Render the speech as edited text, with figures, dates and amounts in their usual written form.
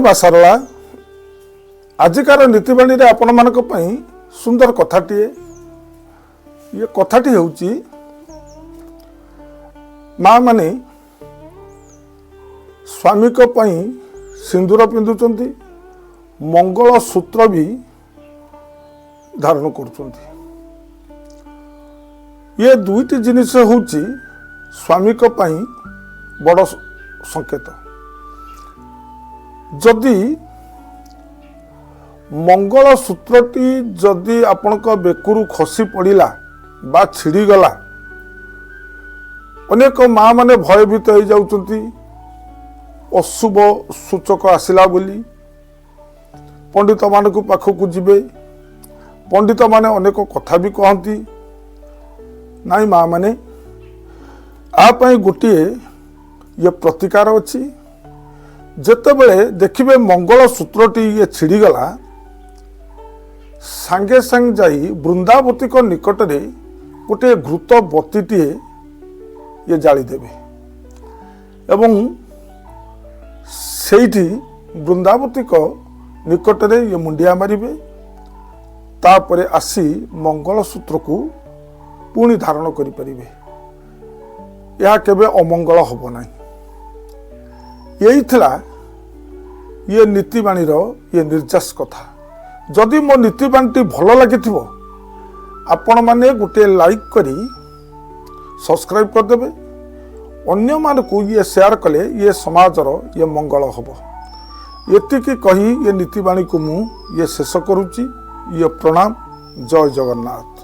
ମା ସରଳା ଆଜିକାର ନୀତିବାଣୀରେ ଆପଣମାନଙ୍କ ପାଇଁ ସୁନ୍ଦର କଥାଟିଏ। ଇଏ କଥାଟି ହେଉଛି ମା ମାନେ ସ୍ୱାମୀଙ୍କ ପାଇଁ ସିନ୍ଦୁର ପିନ୍ଧୁଛନ୍ତି, ମଙ୍ଗଳ ସୂତ୍ର ବି ଧାରଣ କରୁଛନ୍ତି। ଇଏ ଦୁଇଟି ଜିନିଷ ହେଉଛି ସ୍ୱାମୀଙ୍କ ପାଇଁ ବଡ଼ ସଂକେତ। ଯଦି ମଙ୍ଗଳ ସୂତ୍ରଟି ଯଦି ଆପଣଙ୍କ ବେକରୁ ଖସି ପଡ଼ିଲା ବା ଛିଡ଼ିଗଲା, ଅନେକ ମା ମାନେ ଭୟଭୀତ ହେଇଯାଉଛନ୍ତି। ଅଶୁଭ ସୂଚକ ଆସିଲା ବୋଲି ପଣ୍ଡିତମାନଙ୍କ ପାଖକୁ ଯିବେ। ପଣ୍ଡିତମାନେ ଅନେକ କଥା ବି କହନ୍ତି। ନାଇଁ ମା ମାନେ, ଆ ପାଇଁ ଗୋଟିଏ ଇଏ ପ୍ରତିକାର ଅଛି। ଯେତେବେଳେ ଦେଖିବେ ମଙ୍ଗଳ ସୂତ୍ରଟି ଇଏ ଛିଡ଼ିଗଲା, ସାଙ୍ଗେ ସାଙ୍ଗେ ଯାଇ ବୃନ୍ଦାବତୀଙ୍କ ନିକଟରେ ଗୋଟିଏ ଘୃତ ବତୀଟିଏ ଇଏ ଜାଳିଦେବେ ଏବଂ ସେଇଠି ବୃନ୍ଦାବତୀଙ୍କ ନିକଟରେ ଇଏ ମୁଣ୍ଡିଆ ମାରିବେ। ତାପରେ ଆସି ମଙ୍ଗଳସୂତ୍ରକୁ ପୁଣି ଧାରଣ କରିପାରିବେ। ଏହା କେବେ ଅମଙ୍ଗଳ ହେବ ନାହିଁ। ଏଇ ଥିଲା ଇଏ ନୀତିବାଣୀର ଇଏ ନିର୍ଯାସ କଥା। ଯଦି ମୋ ନୀତିବାଣୀଟି ଭଲ ଲାଗିଥିବ, ଆପଣମାନେ ଗୋଟିଏ ଲାଇକ୍ କରି ସବସ୍କ୍ରାଇବ୍ କରିଦେବେ। ଅନ୍ୟମାନଙ୍କୁ ଇଏ ସେୟାର କଲେ ଇଏ ସମାଜର ଇଏ ମଙ୍ଗଳ ହେବ। ଏତିକି କହି ଇଏ ନୀତିବାଣୀକୁ ମୁଁ ଇଏ ଶେଷ କରୁଛି। ଇଏ ପ୍ରଣାମ। ଜୟ ଜଗନ୍ନାଥ।